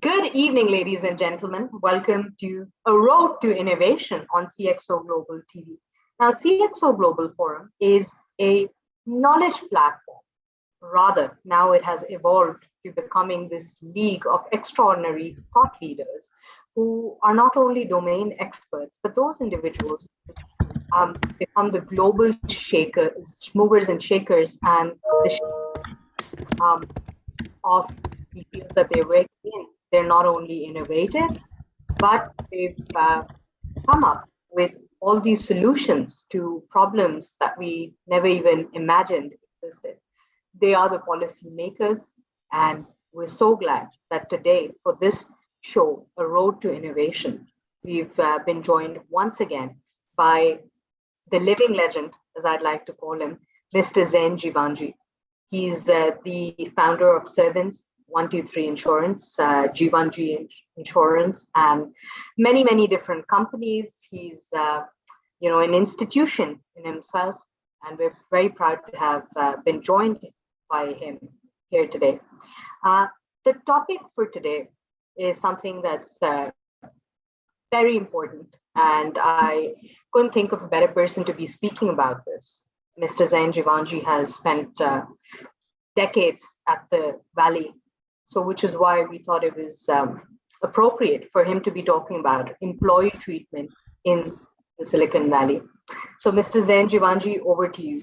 Good evening, ladies and gentlemen. Welcome to A Road to Innovation on CXO Global TV. Now, CXO Global Forum is a knowledge platform. Rather, now it has evolved to becoming this league of extraordinary thought leaders who are not only domain experts, but those individuals become the global shakers, movers and shakers, and the um, of the fields that they work in. They're not only innovative, but they've come up with all these solutions to problems that we never even imagined existed. They are the policy makers, and we're so glad that today, for this show, A Road to Innovation, we've been joined once again by the living legend, as I'd like to call him, Mr. Zain Jeewanjee. He's the founder of Insure123 Insurance, Jeewanjee Insurance, and many different companies. He's an institution in himself, and we're very proud to have been joined by him here today. The topic for today is something that's very important, and I couldn't think of a better person to be speaking about this. Mr. Zain Jeewanjee has spent decades at the Valley, so which is why we thought it was appropriate for him to be talking about employee treatment in the Silicon Valley. So, Mr. Zain Jeewanjee, over to you.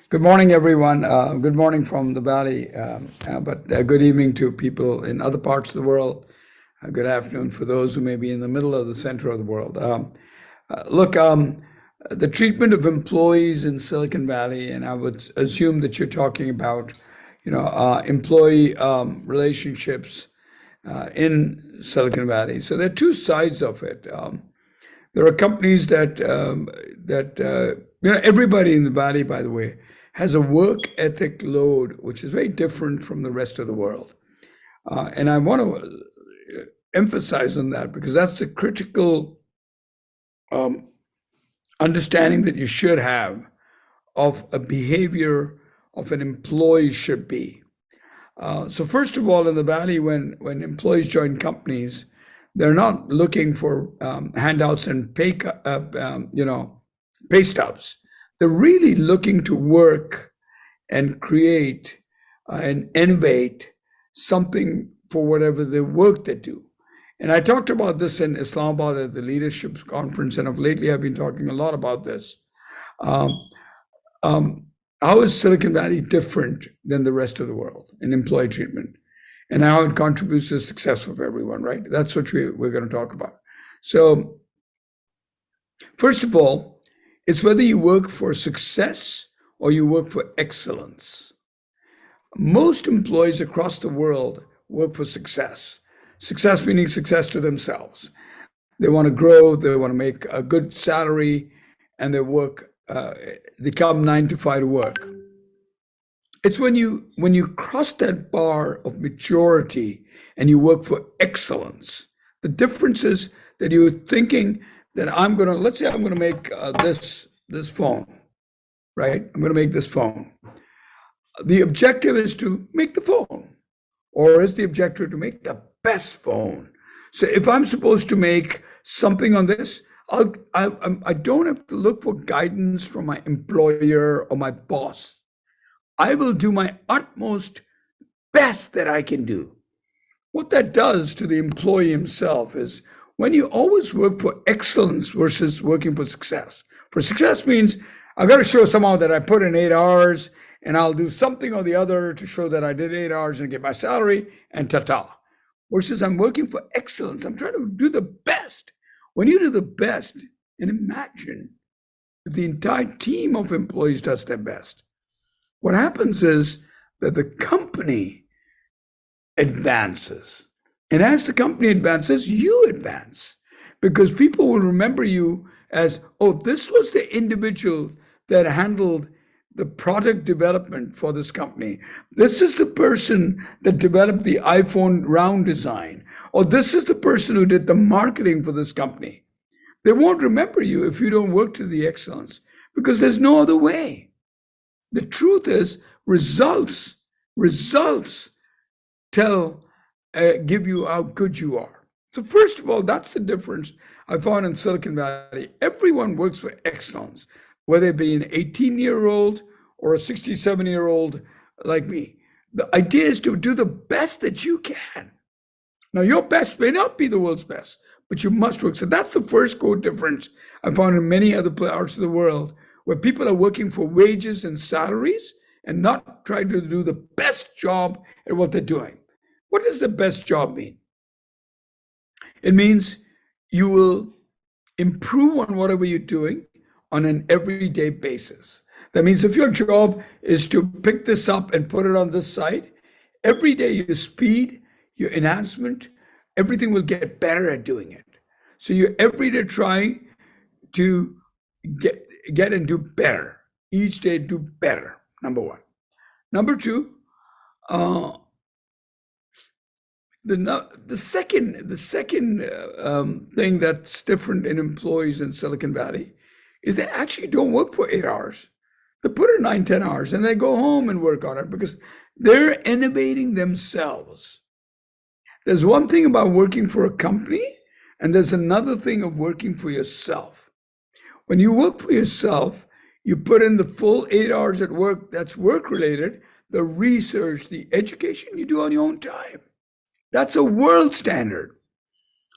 Good morning, everyone. Good morning from the Valley, but good evening to people in other parts of the world. Good afternoon for those who may be in the middle or the center of the world. The treatment of employees in Silicon Valley, and I would assume that you're talking about, employee relationships in Silicon Valley. So there are two sides of it. There are companies that everybody in the Valley, by the way, has a work ethic load which is very different from the rest of the world, and I want to emphasize on that because that's the critical understanding that you should have of a behavior of an employee should be. So first of all, in the Valley, when employees join companies, they're not looking for handouts and pay stubs. They're really looking to work and create and innovate something for whatever the work they do. And I talked about this in Islamabad at the leadership conference, and of lately I've been talking a lot about this. How is Silicon Valley different than the rest of the world in employee treatment? And how it contributes to the success of everyone, right? That's what we're going to talk about. So, first of all, it's whether you work for success or you work for excellence. Most employees across the world work for success. Success meaning success to themselves. They want to grow, they want to make a good salary, and they come 9 to 5 to work. It's when you cross that bar of maturity and you work for excellence. The difference is that you're thinking that let's say I'm going to make this phone, right? I'm going to make this phone. The objective is to make the phone, or is the objective to make the best phone? So if I'm supposed to make something on this, I don't have to look for guidance from my employer or my boss. I will do my utmost best that I can do. What that does to the employee himself is when you always work for excellence versus working for success. For success means I've got to show somehow that I put in 8 hours and I'll do something or the other to show that I did 8 hours and get my salary and ta-ta. Versus I'm working for excellence. I'm trying to do the best. When you do the best, and imagine if the entire team of employees does their best, what happens is that the company advances. And as the company advances, you advance. Because people will remember you as, oh, this was the individual that handled the product development for this company. This is the person that developed the iPhone round design. Or this is the person who did the marketing for this company. They won't remember you if you don't work to the excellence, because there's no other way. The truth is results tell give you how good you are. So first of all, that's the difference I found in Silicon Valley. Everyone works for excellence, whether it be an 18-year-old or a 67-year-old like me. The idea is to do the best that you can. Now, your best may not be the world's best, but you must work. So that's the first core difference I found in many other parts of the world, where people are working for wages and salaries and not trying to do the best job at what they're doing. What does the best job mean? It means you will improve on whatever you're doing on an everyday basis. That means if your job is to pick this up and put it on this side, every day your speed, your enhancement, everything will get better at doing it. So you're every day trying to get and do better. Each day do better, number one. Number two, the second thing that's different in employees in Silicon Valley is they actually don't work for 8 hours. They put in 9, 10 hours and they go home and work on it because they're innovating themselves. There's one thing about working for a company, and there's another thing of working for yourself. When you work for yourself, you put in the full 8 hours at work that's work related, the research, the education you do on your own time. That's a world standard.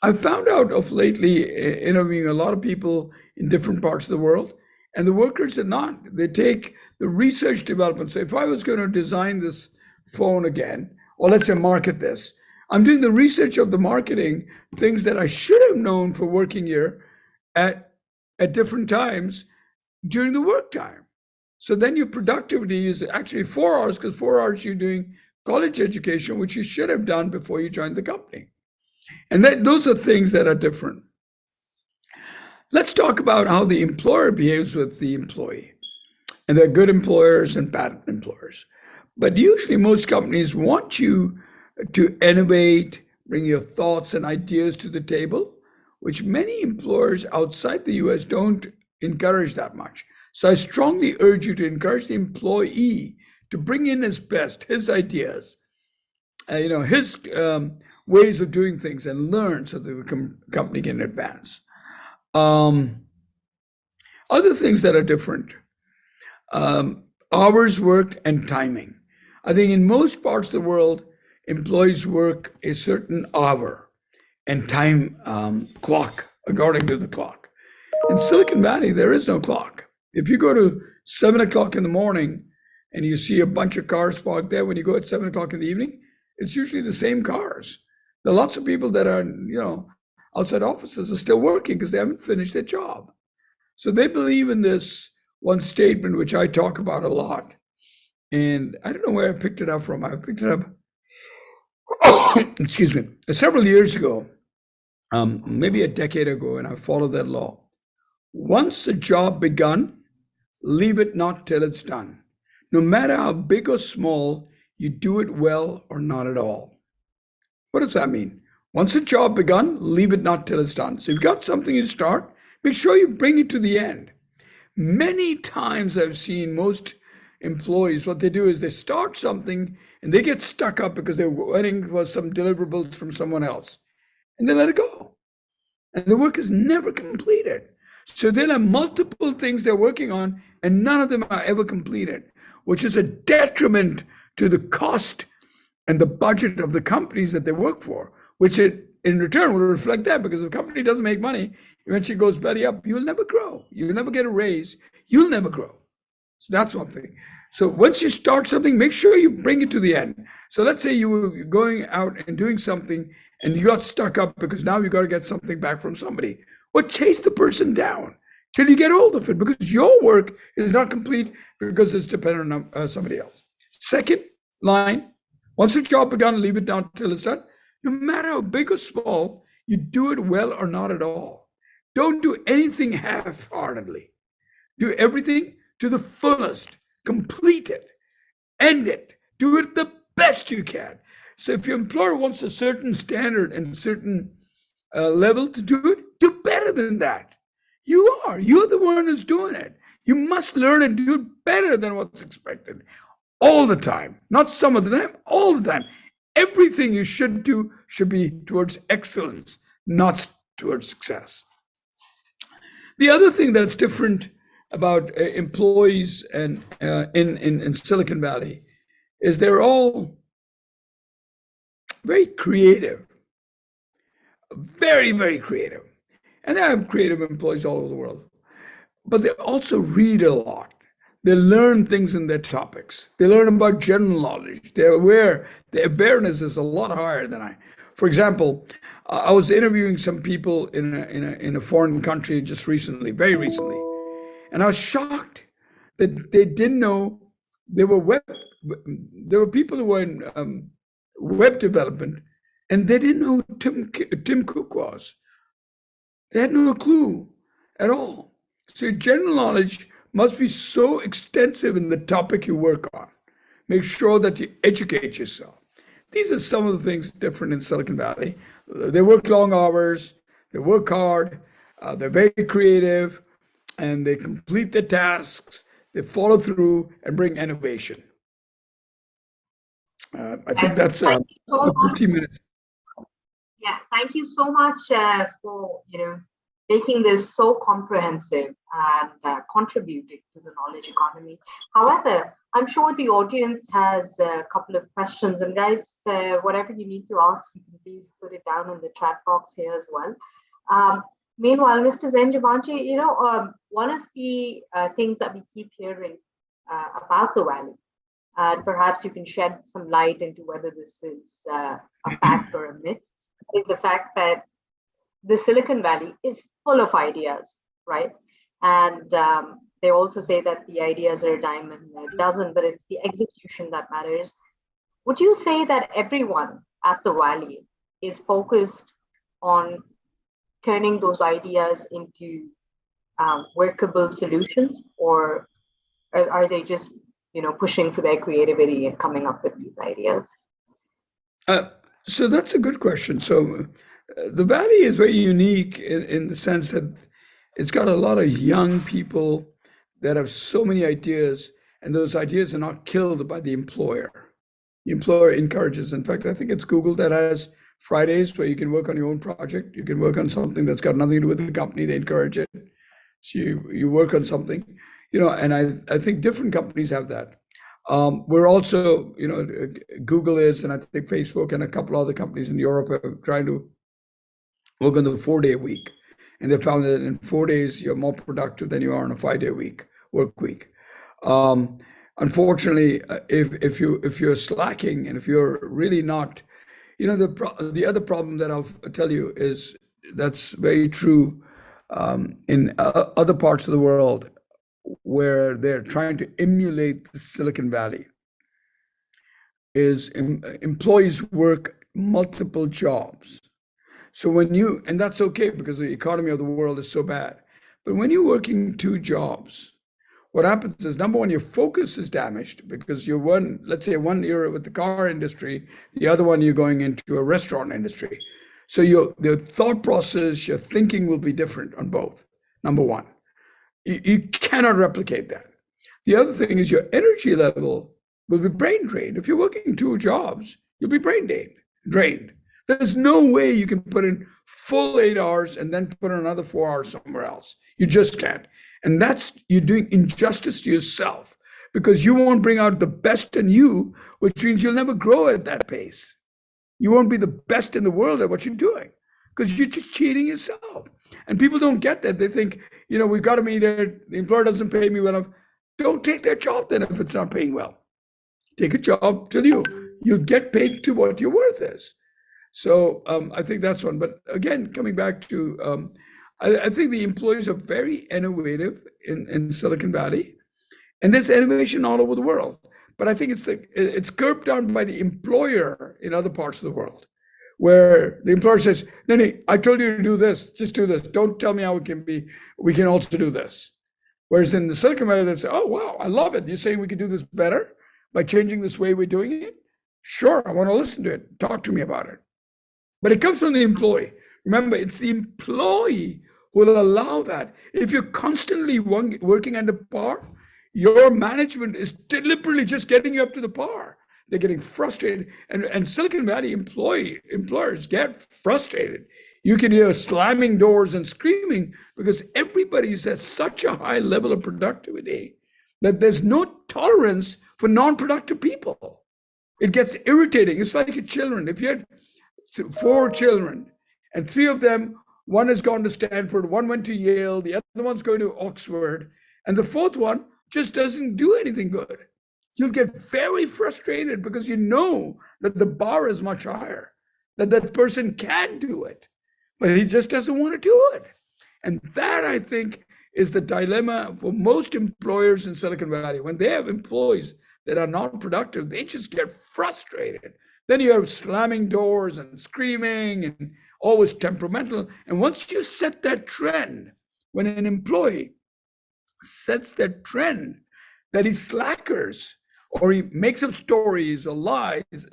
I've found out of lately interviewing a lot of people in different parts of the world, and the workers are not. They take the research development. So if I was going to design this phone again, or let's say market this, I'm doing the research of the marketing, things that I should have known for working here at different times during the work time. So then your productivity is actually 4 hours, because 4 hours you're doing college education, which you should have done before you joined the company. And those are things that are different. Let's talk about how the employer behaves with the employee. And there are good employers and bad employers. But usually most companies want you to innovate, bring your thoughts and ideas to the table, which many employers outside the US don't encourage that much. So I strongly urge you to encourage the employee to bring in his best, his ideas, his ways of doing things, and learn so that the company can advance. Other things that are different, hours worked and timing. I think in most parts of the world, employees work a certain hour and time clock according to the clock. In Silicon Valley, there is no clock. If you go to 7 o'clock in the morning and you see a bunch of cars parked there, when you go at 7 o'clock in the evening, it's usually the same cars. There are lots of people that are, outside offices are still working because they haven't finished their job. So they believe in this one statement, which I talk about a lot. And I don't know where I picked it up from. I picked it up, excuse me, several years ago, maybe a decade ago, and I followed that law. Once a job begun, leave it not till it's done. No matter how big or small, you do it well or not at all. What does that mean? Once a job begun, leave it not till it's done. So if you've got something you start, make sure you bring it to the end. Many times I've seen most employees, what they do is they start something and they get stuck up because they're waiting for some deliverables from someone else. And they let it go. And the work is never completed. So they'll have multiple things they're working on and none of them are ever completed, which is a detriment to the cost and the budget of the companies that they work for, which in return will reflect that, because if a company doesn't make money, eventually goes belly up, you'll never grow. You'll never get a raise. You'll never grow. So that's one thing. So once you start something, make sure you bring it to the end. So let's say you were going out and doing something and you got stuck up because now you got to get something back from somebody. Well, chase the person down till you get hold of it, because your work is not complete because it's dependent on somebody else. Second line, once the job begun, leave it down till it's done. No matter how big or small, you do it well or not at all. Don't do anything half-heartedly. Do everything to the fullest. Complete it. End it. Do it the best you can. So if your employer wants a certain standard and a certain level to do it, do better than that. You're the one who's doing it. You must learn and do it better than what's expected all the time. Not some of the time, all the time. everything you should do should be towards excellence, not towards success. The other thing that's different about employees and in Silicon Valley is they're all very creative, very, very creative. And they have creative employees all over the world. But they also read a lot. They learn things in their topics. They learn about general knowledge. They're aware. The awareness is a lot higher than I. For example, I was interviewing some people in a foreign country just recently, very recently, and I was shocked that they didn't know there were people who were in web development, and they didn't know who Tim Cook was. They had no clue at all. So your general knowledge must be so extensive in the topic you work on. Make sure that you educate yourself. These are some of the things different in Silicon Valley. They work long hours, they work hard, they're very creative, and they complete their tasks, they follow through and bring innovation. I think that's Thank you so much. 15 minutes. Yeah, thank you so much for making this so comprehensive and contributing to the knowledge economy. However, I'm sure the audience has a couple of questions, and guys, whatever you need to ask, you can please put it down in the chat box here as well. Meanwhile, Mr. Zain Jeewanjee, one of the things that we keep hearing about the Valley, and perhaps you can shed some light into whether this is a fact or a myth, is the fact that the Silicon Valley is full of ideas, right? And they also say that the ideas are a dime a dozen, but it's the execution that matters. Would you say that everyone at the Valley is focused on turning those ideas into workable solutions, or are they just pushing for their creativity and coming up with these ideas? So that's a good question. So the Valley is very unique in the sense that it's got a lot of young people that have so many ideas, and those ideas are not killed by the employer. The employer encourages. In fact, I think it's Google that has Fridays where you can work on your own project. You can work on something that's got nothing to do with the company. They encourage it. So you work on something, and I think different companies have that. We're also, Google is, and I think Facebook and a couple other companies in Europe are trying to work on the 4-day week. And they found that in 4 days, you're more productive than you are on a 5-day work week. Unfortunately, if you're slacking and if you're really not, the other problem that I'll tell you is that's very true in other parts of the world where they're trying to emulate the Silicon Valley, is employees work multiple jobs. So and that's okay because the economy of the world is so bad. But when you're working 2 jobs, what happens is, number one, your focus is damaged because let's say one you're with the car industry, the other one you're going into a restaurant industry. So the thought process, your thinking will be different on both, number one. You cannot replicate that. The other thing is your energy level will be brain drained. If you're working 2 jobs, you'll be brain drained. There's no way you can put in full 8 hours and then put in another 4 hours somewhere else. You just can't. And you're doing injustice to yourself because you won't bring out the best in you, which means you'll never grow at that pace. You won't be the best in the world at what you're doing because you're just cheating yourself. And people don't get that. They think, we've got to meet it. The employer doesn't pay me well enough. Don't take their job then if it's not paying well. Take a job till you'll get paid to what your worth is. So I think that's one. But again, coming back to, I think the employees are very innovative in Silicon Valley, and there's innovation all over the world. But I think it's curbed down by the employer in other parts of the world, where the employer says, no, I told you to do this, just do this. Don't tell me how it can be. We can also do this. Whereas in the Silicon Valley, they say, oh, wow, I love it. You're saying we could do this better by changing this way we're doing it? Sure, I want to listen to it. Talk to me about it. But it comes from the employee. Remember, it's the employee who will allow that. If you're constantly working under par, your management is deliberately just getting you up to the par. They're getting frustrated. And Silicon Valley employers get frustrated. You can hear slamming doors and screaming because everybody's at such a high level of productivity that there's no tolerance for non-productive people. It gets irritating. It's like your children. If you had 4 children and 3 of them, one has gone to Stanford, one went to Yale, the other one's going to Oxford, and the 4th one just doesn't do anything good, you'll get very frustrated because you know that the bar is much higher, that that person can do it, but he just doesn't want to do it. And that, I think, is the dilemma for most employers in Silicon Valley. When they have employees that are not productive, they just get frustrated. Then you have slamming doors and screaming and always temperamental. And once you set that trend, when an employee sets that trend that he slackers or he makes up stories or lies,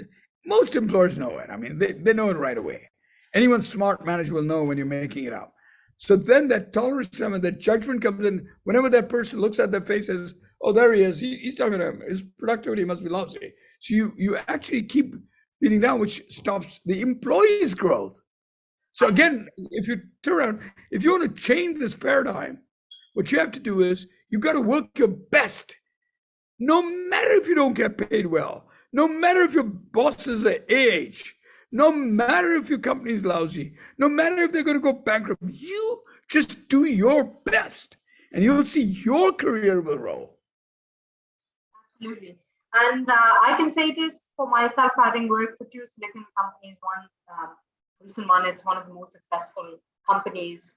most employers know it. I mean, they know it right away. Anyone smart manager will know when you're making it up. So then that tolerance and that judgment comes in whenever that person looks at their face and says, oh, there he is. He's talking to him. His productivity must be lousy. So you actually keep beating down, which stops the employee's growth. So again, if you turn around, if you want to change this paradigm, what you have to do is you've got to work your best, no matter if you don't get paid well, no matter if your boss is an AH, no matter if your company is lousy, no matter if they're going to go bankrupt, you just do your best and you'll see your career will roll. Absolutely. And I can say this for myself, having worked for 2 Silicon companies, one recent one, it's one of the most successful companies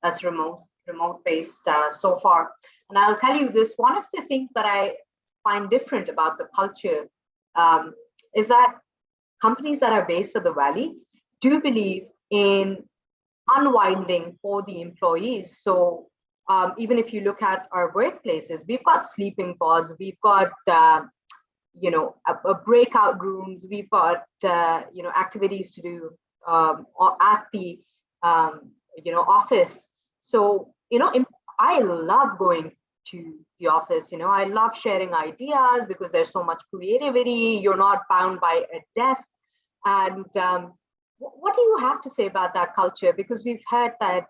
that's remote based so far. And I'll tell you this, one of the things that I find different about the culture is that companies that are based at the Valley do believe in unwinding for the employees. So even if you look at our workplaces, we've got sleeping pods, we've got a breakout rooms, we've got activities to do at the office. So I love going to the office. I love sharing ideas because there's so much creativity. You're not bound by a desk. And what do you have to say about that culture? Because we've heard that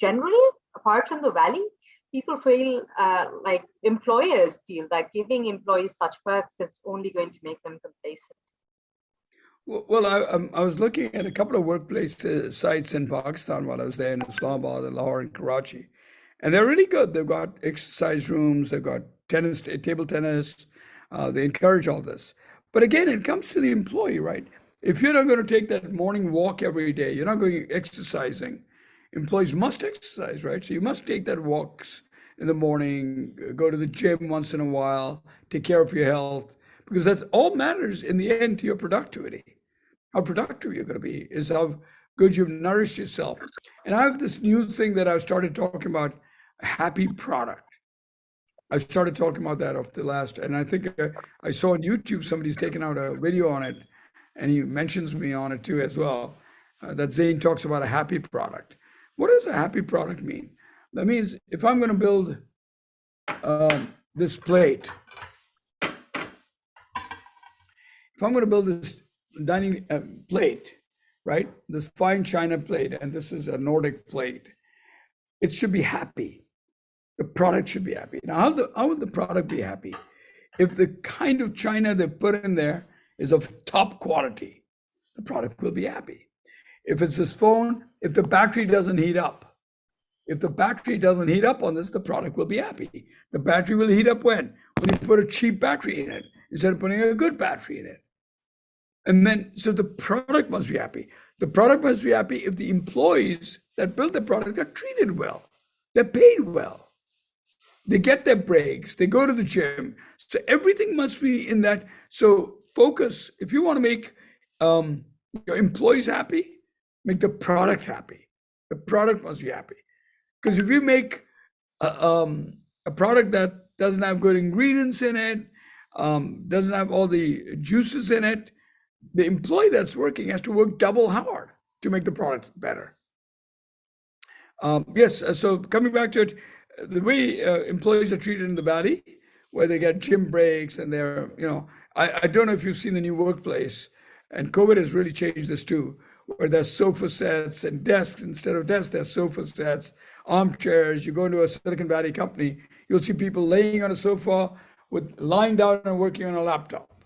generally, apart from the Valley, people feel like employers feel that giving employees such perks is only going to make them complacent. Well, I was looking at a couple of workplace sites in Pakistan while I was there in Islamabad and Lahore and Karachi, and they're really good. They've got exercise rooms, they've got tennis, table tennis. They encourage all this. But again, it comes to the employee, right? If you're not going to take that morning walk every day, you're not going exercising. Employees must exercise, right? So you must take that walks in the morning, go to the gym once in a while, take care of your health, because that all matters in the end to your productivity. How productive you're going to be is how good you've nourished yourself. And I have this new thing that I've started talking about, a happy product. I've started talking about that off the last, and I think I saw on YouTube somebody's taken out a video on it, and he mentions me on it too as well. That Zain talks about a happy product. What does a happy product mean? That means if I'm going to build this plate, if I'm going to build this dining plate, right? This fine china plate, and this is a Nordic plate, it should be happy. The product should be happy. Now, how would the product be happy? If the kind of china they put in there is of top quality, the product will be happy. If it's this phone, if the battery doesn't heat up, if the battery doesn't heat up on this, the product will be happy. The battery will heat up when you put a cheap battery in it instead of putting a good battery in it. And then, so the product must be happy. The product must be happy if the employees that build the product are treated well, they're paid well, they get their breaks, they go to the gym. So everything must be in that. So focus, if you want to make your employees happy, make the product happy. The product must be happy. Because if you make a product that doesn't have good ingredients in it, doesn't have all the juices in it, the employee that's working has to work double hard to make the product better. Yes, so coming back to it, the way employees are treated in the Valley, where they get gym breaks and they're, I don't know if you've seen the new workplace, and COVID has really changed this too, where there's sofa sets and desks instead of desks, there's sofa sets, armchairs. You go into a Silicon Valley company, you'll see people laying on a sofa with lying down and working on a laptop.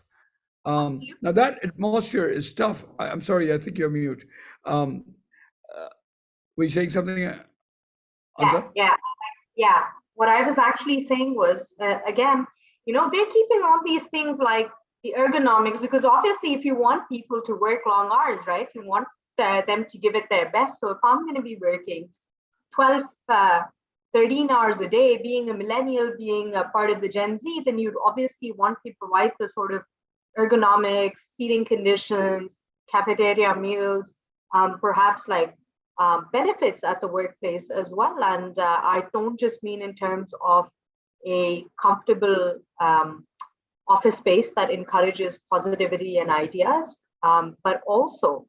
Now that atmosphere is tough. I'm sorry, I think you're mute. Um, were you saying something, Yeah, Ansa? yeah, yeah. What I was actually saying was, again, they're keeping all these things like the ergonomics, because obviously, if you want people to work long hours, right, you want them to give it their best. So if I'm going to be working 12, 13 hours a day, being a millennial, being a part of the Gen Z, then you'd obviously want to provide the sort of ergonomics, seating conditions, cafeteria meals, perhaps like benefits at the workplace as well. And I don't just mean in terms of a comfortable office space that encourages positivity and ideas, but also,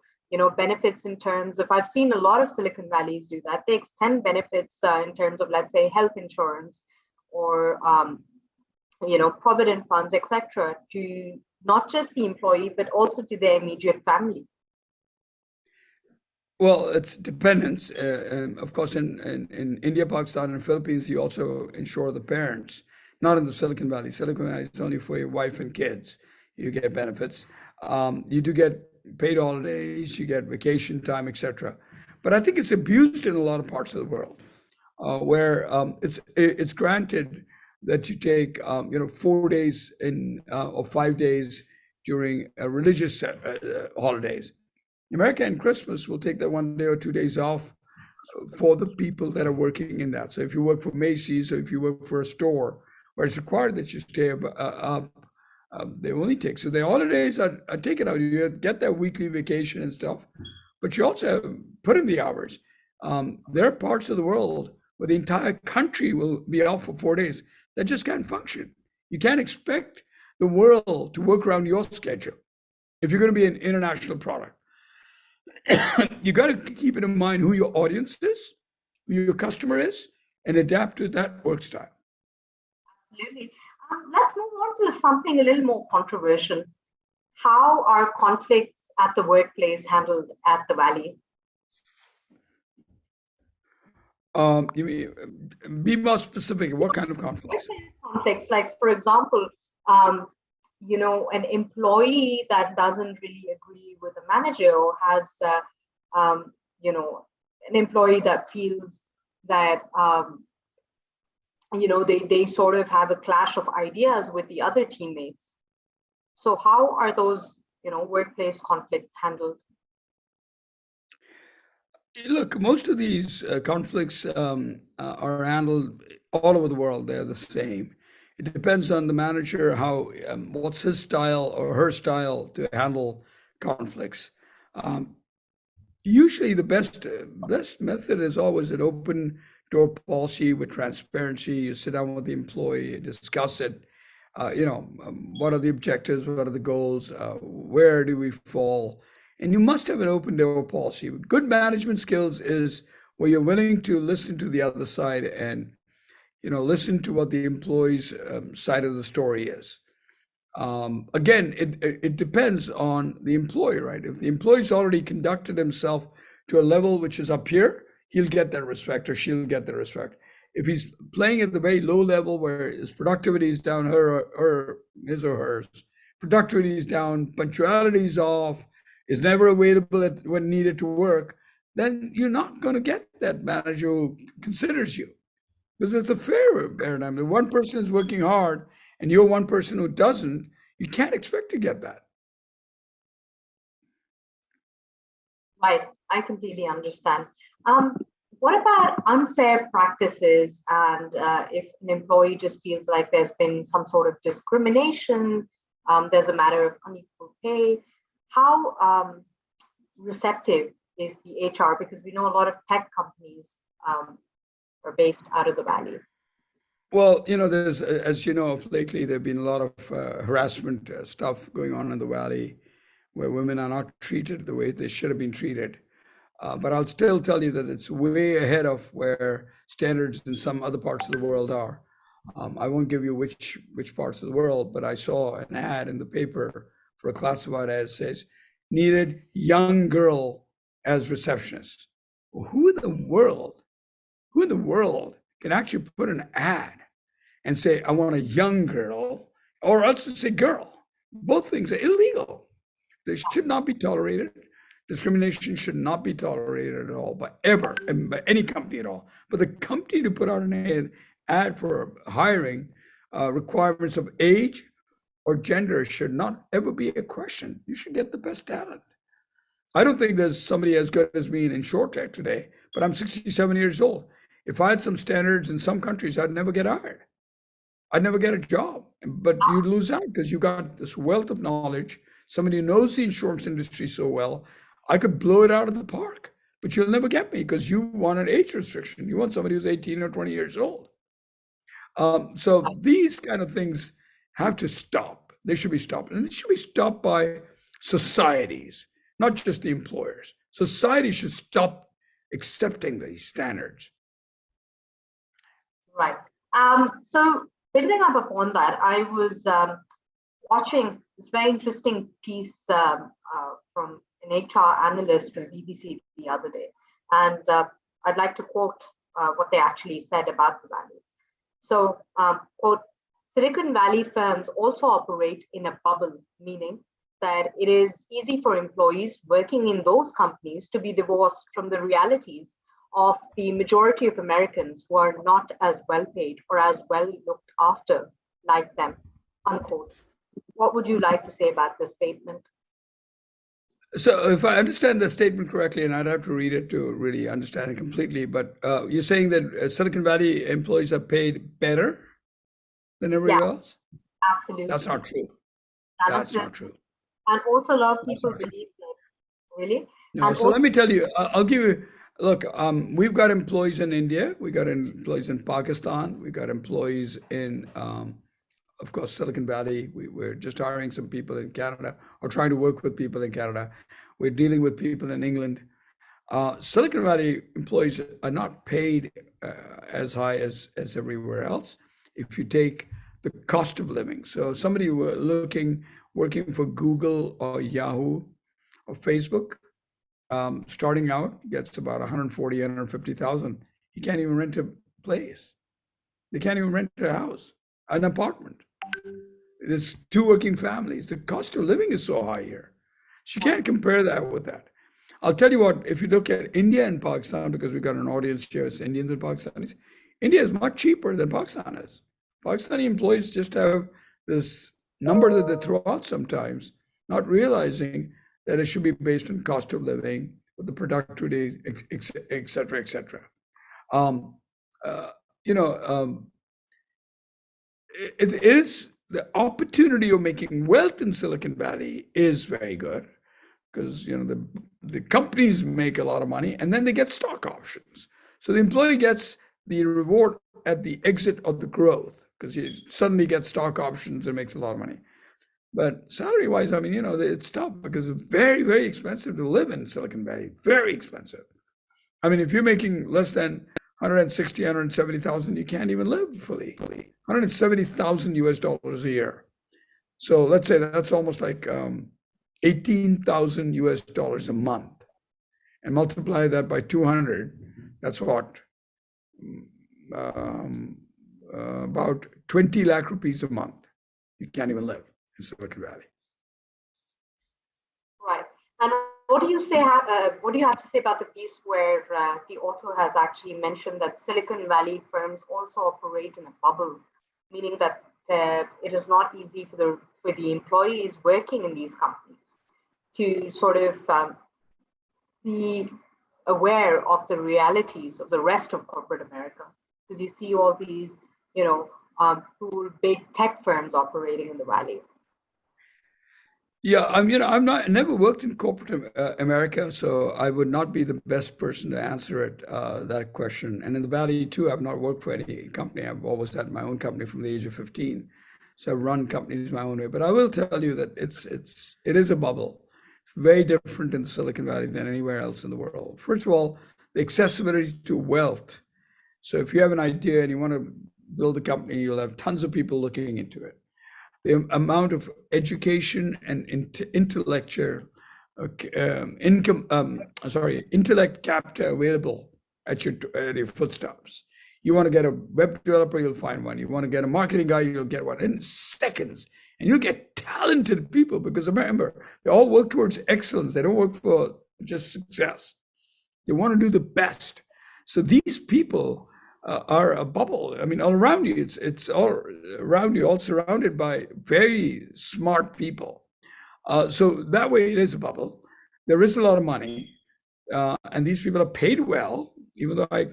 benefits in terms of, I've seen a lot of Silicon Valleys do that. They extend benefits in terms of, let's say, health insurance or, provident funds, etc., to not just the employee, but also to their immediate family. Well, it's dependence. And of course, in India, Pakistan, and Philippines, you also insure the parents. Not in the Silicon Valley. Silicon Valley is only for your wife and kids. You get benefits. You do get paid holidays. You get vacation time, etc. But I think it's abused in a lot of parts of the world, where it's granted that you take 4 days in or 5 days during religious holidays. America and Christmas will take that 1 day or 2 days off for the people that are working in that. So if you work for Macy's or if you work for a store where it's required that you stay up, they only take. So the holidays are taken out. You get that weekly vacation and stuff, but you also put in the hours. There are parts of the world where the entire country will be off for 4 days. That just can't function. You can't expect the world to work around your schedule if you're going to be an international product. You got to keep it in mind who your audience is, who your customer is, and adapt to that work style. Absolutely. Let's move on to something a little more controversial. How are conflicts at the workplace handled at the Valley? You mean, be more specific. What kind of conflicts? Workplace conflicts, like for example, an employee that doesn't really agree with the manager, or has, an employee that feels that, they sort of have a clash of ideas with the other teammates. So how are those, workplace conflicts handled? Look, most of these conflicts are handled all over the world. They're the same. It depends on the manager, how what's his style or her style to handle conflicts. Um, Usually, the best method is always an open door policy with transparency. You sit down with the employee, discuss it. What are the objectives? What are the goals? Where do we fall? And you must have an open door policy. Good management skills is where you're willing to listen to the other side and listen to what the employee's side of the story is. Again, it depends on the employee, right? If the employee's already conducted himself to a level which is up here, he'll get that respect or she'll get that respect. If he's playing at the very low level where his productivity is down, his or hers, productivity is down, punctuality is off, is never available when needed to work, then you're not going to get that manager who considers you. Because it's a fair paradigm. If one person is working hard and you're one person who doesn't, you can't expect to get that. Right, I completely understand. What about unfair practices, and if an employee just feels like there's been some sort of discrimination, there's a matter of unequal pay, how receptive is the HR? Because we know a lot of tech companies are based out of the Valley. Well, there's, as you know, lately there have been a lot of harassment stuff going on in the Valley where women are not treated the way they should have been treated. But I'll still tell you that it's way ahead of where standards in some other parts of the world are. I won't give you which parts of the world, but I saw an ad in the paper for a classified ad that says, needed young girl as receptionist. Well, who in the world can actually put an ad and say, I want a young girl, or else to say girl? Both things are illegal. They should not be tolerated. Discrimination should not be tolerated at all, by ever, and by any company at all. But the company to put out an ad for hiring requirements of age or gender should not ever be a question. You should get the best talent. I don't think there's somebody as good as me in InsurTech today, but I'm 67 years old. If I had some standards in some countries, I'd never get hired. I'd never get a job. But you lose out because you got this wealth of knowledge, somebody who knows the insurance industry so well. I could blow it out of the park, but you'll never get me because you want an age restriction. You want somebody who's 18 or 20 years old. So these kind of things have to stop. They should be stopped. And they should be stopped by societies, not just the employers. Society should stop accepting these standards. Right. So building up upon that, I was watching this very interesting piece from an HR analyst from BBC the other day. And I'd like to quote what they actually said about the value. So, quote, Silicon Valley firms also operate in a bubble, meaning that it is easy for employees working in those companies to be divorced from the realities of the majority of Americans who are not as well paid or as well looked after like them, unquote. What would you like to say about this statement? So if I understand the statement correctly, and I'd have to read it to really understand it completely, but you're saying that Silicon Valley employees are paid better than everybody else? Absolutely. That's not true. That's not true. And also a lot of people believe that, really? No, and so let me tell you, I'll give you, look, we've got employees in India, we got employees in Pakistan, we got employees in, of course, Silicon Valley. We're just hiring some people in Canada, or trying to work with people in Canada. We're dealing with people in England. Silicon Valley employees are not paid as high as everywhere else. If you take the cost of living, so somebody working for Google or Yahoo or Facebook, starting out gets about 140, 150,000. You can't even rent a place. They can't even rent a house, an apartment. There's two working families. The cost of living is so high here. So you can't compare that with that. I'll tell you what, if you look at India and Pakistan, because we've got an audience here, it's Indians and Pakistanis, India is much cheaper than Pakistan is. Pakistani employees just have this number that they throw out sometimes, not realizing that it should be based on cost of living, with the productivity, et cetera, et cetera. It is the opportunity of making wealth in Silicon Valley is very good because the companies make a lot of money and then they get stock options. So the employee gets the reward at the exit of the growth because he suddenly gets stock options and makes a lot of money. But salary wise, I mean, it's tough because it's very, very expensive to live in Silicon Valley. Very expensive. I mean, if you're making less than 160, 170,000, you can't even live fully. 170,000 US dollars a year. So let's say that's almost like 18,000 US dollars a month. And multiply that by 200, that's what? About 20 lakh rupees a month. You can't even live in Silicon Valley. Right. And what do you say? What do you have to say about the piece where the author has actually mentioned that Silicon Valley firms also operate in a bubble, meaning that it is not easy for the employees working in these companies to sort of be aware of the realities of the rest of corporate America, because you see all these, cool big tech firms operating in the valley. Yeah, I've never worked in corporate America, so I would not be the best person to answer that question. And in the Valley too, I've not worked for any company. I've always had my own company from the age of 15, so I've run companies my own way. But I will tell you that it is a bubble. It's very different in the Silicon Valley than anywhere else in the world. First of all, the accessibility to wealth. So if you have an idea and you want to build a company, you'll have tons of people looking into it. The amount of education and intellectual intellect capital available at your footsteps. You want to get a web developer, you'll find one. You want to get a marketing guy, you'll get one in seconds. And you'll get talented people, because remember, they all work towards excellence. They don't work for just success. They want to do the best. So these people are a bubble. I mean, all around you, it's all around you, all surrounded by very smart people. So that way it is a bubble. There is a lot of money, and these people are paid well, even though I,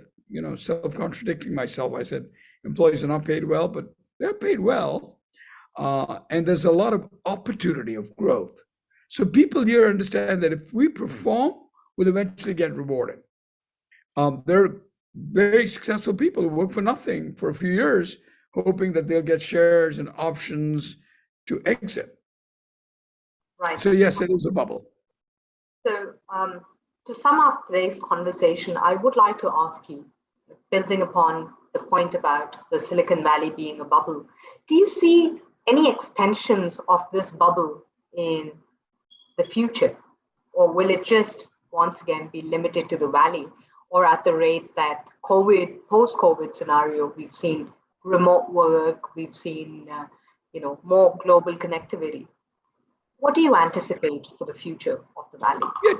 self-contradicting myself, I said employees are not paid well, but they're paid well. And there's a lot of opportunity of growth. So people here understand that if we perform, we'll eventually get rewarded. There are very successful people who work for nothing for a few years, hoping that they'll get shares and options to exit. Right. So yes, it is a bubble. So to sum up today's conversation, I would like to ask you, building upon the point about the Silicon Valley being a bubble, do you see any extensions of this bubble in the future? Or will it just once again be limited to the valley? Or at the rate that post-COVID scenario, we've seen remote work, we've seen more global connectivity. What do you anticipate for the future of the valley? Yeah,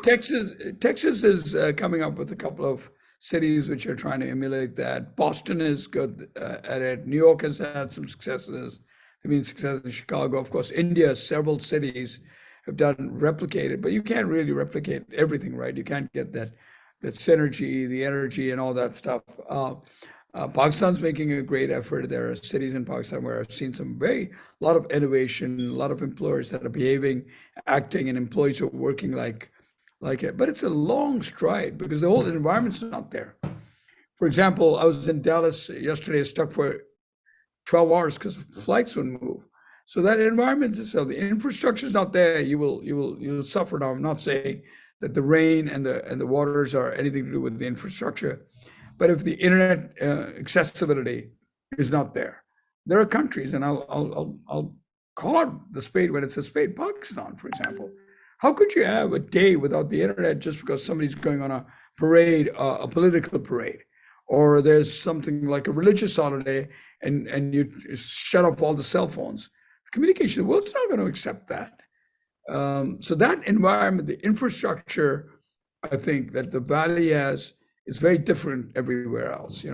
Texas is coming up with a couple of cities which are trying to emulate that. Boston is good at it. New York has had some successes. I mean, success in Chicago. Of course, India, several cities have replicated, but you can't really replicate everything, right? You can't get that synergy, the energy, and all that stuff. Pakistan's making a great effort. There are cities in Pakistan where I've seen a lot of innovation, a lot of employers that are behaving, acting, and employees who are working like it. But it's a long stride because the whole environment's not there. For example, I was in Dallas yesterday, stuck for 12 hours because flights wouldn't move. So that environment itself, the infrastructure is not there. You'll suffer. Now, I'm not saying that the rain and the waters are anything to do with the infrastructure. But if the internet accessibility is not there, there are countries, and I'll call out the spade when it's a spade. Pakistan, for example, how could you have a day without the internet just because somebody's going on a parade, a political parade, or there's something like a religious holiday, and you shut off all the cell phones? Communication, the world's not going to accept that. So that environment, the infrastructure, I think that the Valley has. It's very different everywhere else.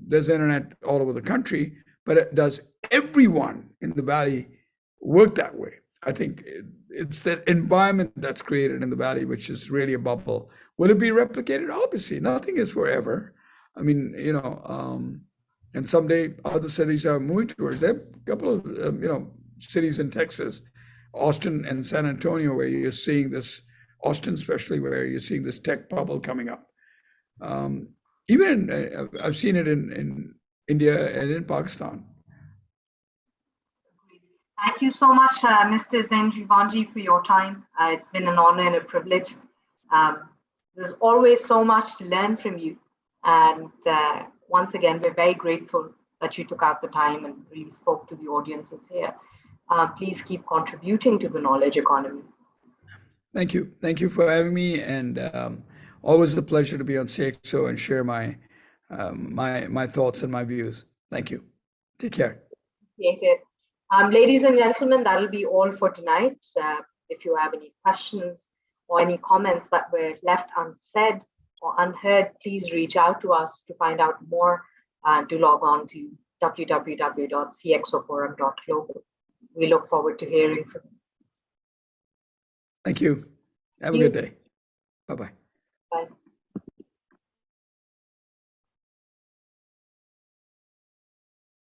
There's internet all over the country, but does everyone in the Valley work that way? I think it's that environment that's created in the Valley, which is really a bubble. Will it be replicated? Obviously, nothing is forever. I mean, and someday other cities are moving towards. There are a couple of, cities in Texas, Austin and San Antonio, where you're seeing this. Austin, especially, where you're seeing this tech bubble coming up. Even I've seen it in India and in Pakistan. Thank you so much, Mr. Zain Jeewanjee, for your time. It's been an honor and a privilege. There's always so much to learn from you. And once again, we're very grateful that you took out the time and really spoke to the audiences here. Please keep contributing to the knowledge economy. Thank you. Thank you for having me, and always a pleasure to be on CXO and share my thoughts and my views. Thank you. Take care. Appreciate it. Ladies and gentlemen, that'll be all for tonight. If you have any questions or any comments that were left unsaid or unheard, please reach out to us to find out more. Do log on to www.cxoforum.global. We look forward to hearing from you. Thank you. Have a good day. Bye-bye. Bye.